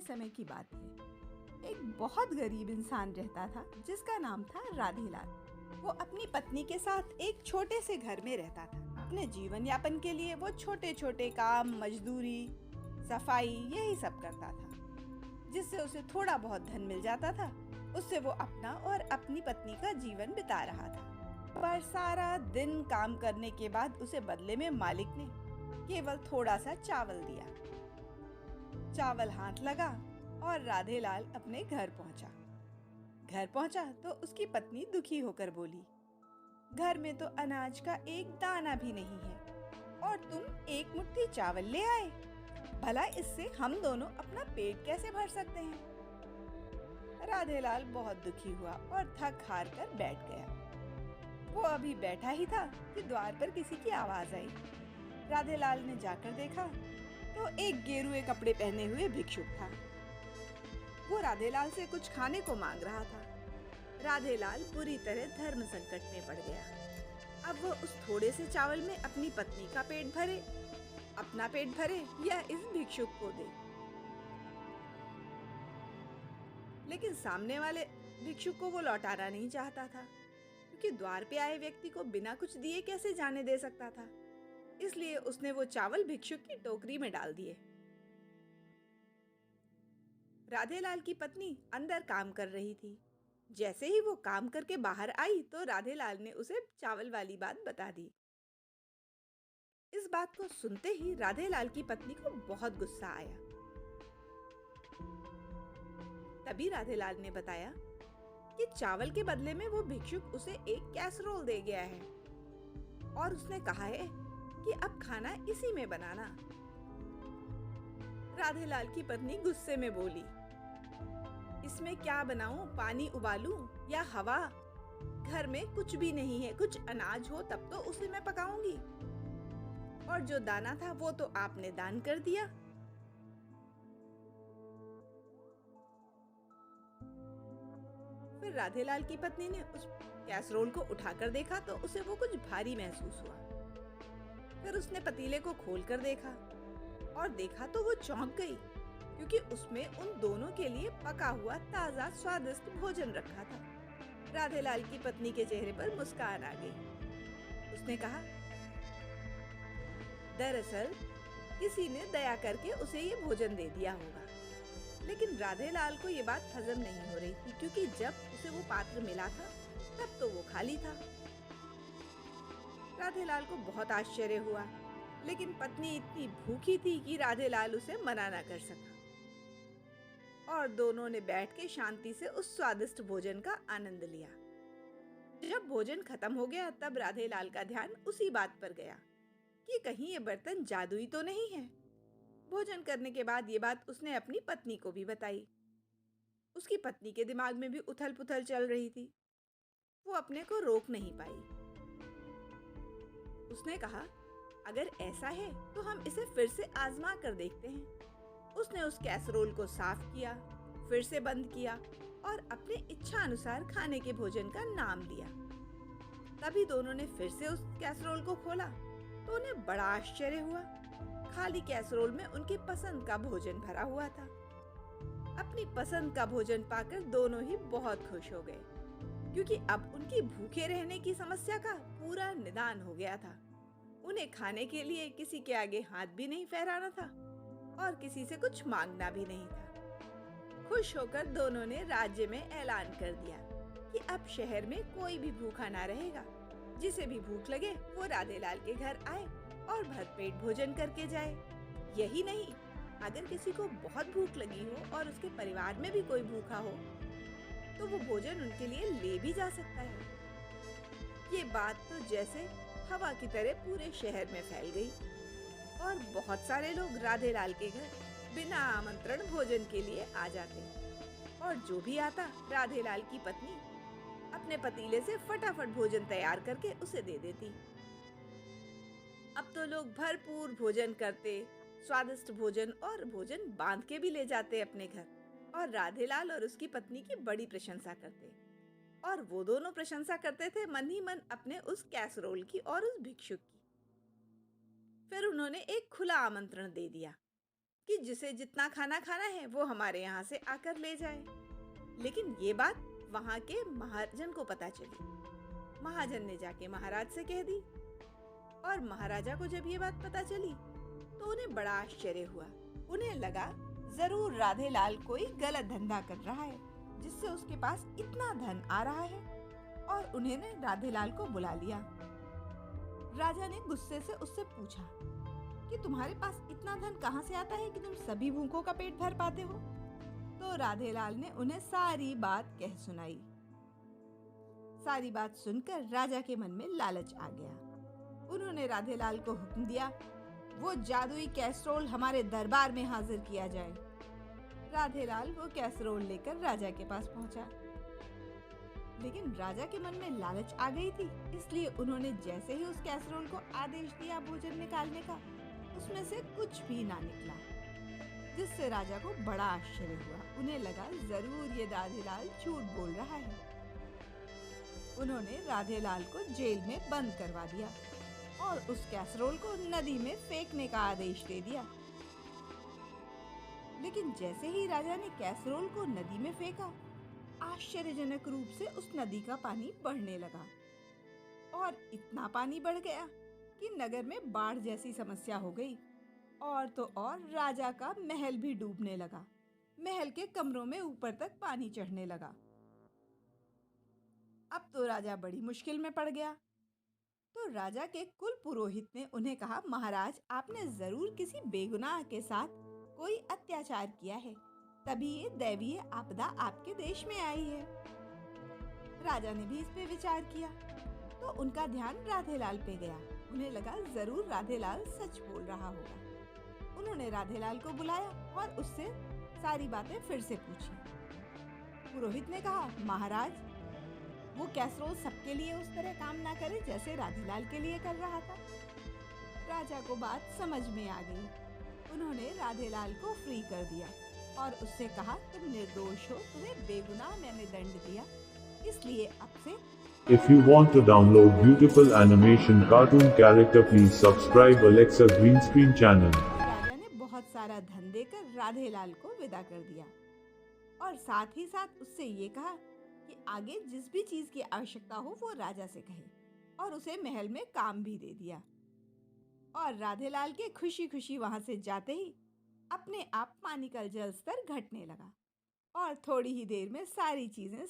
समय की बात है। एक बहुत गरीब इंसान रहता था जिसका नाम था राधेलाल। वो अपनी पत्नी के साथ एक छोटे से घर में रहता था। अपने जीवन यापन के लिए वो छोटे छोटे काम, मजदूरी, सफाई यही सब करता था, जिससे उसे थोड़ा बहुत धन मिल जाता था। उससे वो अपना और अपनी पत्नी का जीवन बिता रहा था। पर सारा दिन काम करने के बाद उसे बदले में मालिक ने केवल थोड़ा सा चावल दिया। चावल हाथ लगा और राधेलाल अपने घर पहुंचा। घर पहुंचा तो उसकी पत्नी दुखी होकर बोली, घर में तो अनाज का एक दाना भी नहीं है और तुम एक मुट्ठी चावल ले आए। भला इससे हम दोनों अपना पेट कैसे भर सकते हैं। राधेलाल बहुत दुखी हुआ और थक हार कर बैठ गया। वो अभी बैठा ही था कि द्वार पर किसी की आवाज आई। राधेलाल ने जाकर देखा तो एक गेरुए कपड़े पहने हुए भिक्षुक था। वो राधेलाल से कुछ खाने को मांग रहा था। राधेलाल पूरी तरह धर्म संकट में पड़ गया। अब वो उस थोड़े से चावल में अपनी पत्नी का पेट भरे, अपना पेट भरे या इस भिक्षुक को दे। लेकिन सामने वाले भिक्षुक को वो लौटाना नहीं चाहता था, क्योंकि द्वार पे आए व्यक्ति को बिना कुछ दिए कैसे जाने दे सकता था। इसलिए उसने वो चावल भिक्षुक की टोकरी में डाल दिए। राधेलाल की पत्नी अंदर काम कर रही थी। जैसे ही वो काम करके बाहर आई तो राधेलाल ने उसे चावल वाली बात बता दी। इस बात को सुनते ही राधेलाल की पत्नी को बहुत गुस्सा आया। तभी राधेलाल ने बताया कि चावल के बदले में वो भिक्षुक उसे एक कैसरोल दे गया है और उसने कहा है कि अब खाना इसी में बनाना। राधेलाल की पत्नी गुस्से में बोली, इसमें क्या बनाऊं, पानी उबालूं या हवा? घर में कुछ भी नहीं है, कुछ अनाज हो तब तो उसे मैं पकाऊंगी, और जो दाना था वो तो आपने दान कर दिया। फिर राधेलाल की पत्नी ने उस कैसरोल को उठाकर देखा तो उसे वो कुछ भारी महसूस हुआ। फिर उसने पतीले को खोलकर देखा और देखा तो वो चौंक गई, क्योंकि उसमें उन दोनों के लिए पका हुआ ताजा स्वादिष्ट भोजन रखा था। राधेलाल की पत्नी के चेहरे पर मुस्कान आ गई। उसने कहा, दरअसल किसी ने दया करके उसे ये भोजन दे दिया होगा। लेकिन राधेलाल को ये बात हजम नहीं हो रही थी, क्योंकि जब उसे वो पात्र मिला था तब तो वो खाली था। राधेलाल को बहुत आश्चर्य हुआ, लेकिन पत्नी इतनी भूखी थी कि राधेलाल उसे मना न कर सका और दोनों ने बैठ के शांति से उस स्वादिष्ट भोजन का आनंद लिया। जब भोजन खत्म हो गया तब राधेलाल का ध्यान उसी बात पर गया कि कहीं ये बर्तन जादुई तो नहीं है। भोजन करने के बाद ये बात उसने अपनी पत्नी को भी बताई। उसकी पत्नी के दिमाग में भी उथल पुथल चल रही थी। वो अपने को रोक नहीं पाई। उसने कहा, अगर ऐसा है तो हम इसे फिर से आजमा कर देखते हैं। उसने उस कैसरोल को साफ किया, फिर से बंद किया और अपने इच्छा अनुसार खाने के भोजन का नाम लिया। तभी दोनों ने फिर से उस कैसरोल को खोला तो उन्हें बड़ा आश्चर्य हुआ। खाली कैसरोल में उनकी पसंद का भोजन भरा हुआ था। अपनी पसंद का भोजन पाकर दोनों ही बहुत खुश हो गए, क्योंकि अब उनकी भूखे रहने की समस्या का पूरा निदान हो गया था। उन्हें खाने के लिए किसी के आगे हाथ भी नहीं फहराना था और किसी से कुछ मांगना भी नहीं था। खुश होकर दोनों ने राज्य में ऐलान कर दिया कि अब शहर में कोई भी भूखा ना रहेगा। जिसे भी भूख लगे वो राधेलाल के घर आए और भरपेट भोजन करके जाए। यही नहीं, अगर किसी को बहुत भूख लगी हो और उसके परिवार में भी कोई भूखा हो तो वो भोजन उनके लिए ले भी जा सकता है। ये बात तो जैसे हवा की तरह पूरे शहर में फैल गई और बहुत सारे लोग राधेलाल के घर बिना आमंत्रण भोजन के लिए आ जाते, और जो भी आता राधेलाल की पत्नी अपने पतीले से फटाफट भोजन तैयार करके उसे दे देती। अब तो लोग भरपूर भोजन करते, स्वादिष्ट भोजन और भोजन बांध के भी ले जाते अपने घर, और राधेलाल और उसकी पत्नी की बड़ी प्रशंसा करते। और वो दोनों प्रशंसा करते थे मन ही मन अपने उस कैसरोल की और उस भिक्षुक की। फिर उन्होंने एक खुला आमंत्रण दे दिया कि जिसे जितना खाना खाना है वो हमारे यहाँ से आकर ले जाए। लेकिन ये बात वहाँ के महाजन को पता चली। महाजन ने जाके महाराज से कह दी और महाराजा को जब ये बात पता चली तो उन्हें बड़ा आश्चर्य हुआ। उन्हें लगा जरूर राधे लाल कोई गलत धंधा कर रहा है जिससे उसके पास इतना धन आ रहा है, और उन्होंने राधे लाल को बुला लिया। राजा ने गुस्से से उससे पूछा कि तुम्हारे पास इतना धन कहाँ से आता है कि तुम सभी भूखों का पेट भर पाते हो? तो राधे लाल ने उन्हें सारी बात कह सुनाई। सारी बात सुनकर राजा के मन में लालच आ गया। उन्होंने राधे लाल को हुक्म दिया, वो जादुई कैसरोल हमारे दरबार में हाजिर किया जाए। राधे लाल वो कैसरोल लेकर राजा के पास पहुंचा। लेकिन राजा के मन में लालच आ गई थी, इसलिए उन्होंने जैसे ही उस कैसरोल को आदेश दिया भोजन निकालने का, उसमें से कुछ भी ना निकला, जिससे राजा को बड़ा आश्चर्य हुआ। उन्हें लगा जरूर ये राधे लाल झूठ बोल रहा है। उन्होंने राधे लाल को जेल में बंद करवा दिया और उस कैसरोल को नदी में फेंकने का आदेश दे दिया। लेकिन जैसे ही राजा ने कैसरोल को नदी में फेंका, आश्चर्यजनक रूप से उस नदी का पानी बढ़ने लगा और इतना पानी बढ़ गया कि नगर में बाढ़ जैसी समस्या हो गई। और तो और राजा का महल भी डूबने लगा। महल के कमरों में ऊपर तक पानी चढ़ने लगा। अब तो राजा बड़ी मुश्किल में पड़ गया। तो राजा के कुल पुरोहित ने उन्हें कहा, महाराज, आपने जरूर किसी बेगुनाह के साथ कोई अत्याचार किया है, तभी ये दैवीय आपदा आपके देश में आई है। राजा ने भी इस पे विचार किया तो उनका ध्यान राधे लाल पे गया। उन्हें लगा जरूर राधे लाल सच बोल रहा होगा। उन्होंने राधे लाल को बुलाया और उससे सारी बातें फिर से पूछी। पुरोहित ने कहा, महाराज, वो कैसरोल सबके लिए उस तरह काम ना करे जैसे राधे लाल के लिए कर रहा था। राजा को बात समझ में आ गई। उन्होंने राधे लाल को फ्री कर दिया और उससे कहा, तुम निर्दोष हो, तुम्हें बेगुनाह मैंने दंड दिया, इसलिए अब से। If you want to download beautiful animation cartoon character, please subscribe Alexa Green Screen channel. राजा ने बहुत सारा धन देकर राधे लाल को विदा कर दिया और साथ ही साथ उससे ये कहा कि आगे जिस भी चीज की आवश्यकता हो वो राजा से कहे, और उसे महल में काम भी दे दिया। और राधे लाल के खुशी खुशी वहां से जाते ही अपने आप पानी का जल स्तर घटने लगा और थोड़ी ही देर में सारी चीजें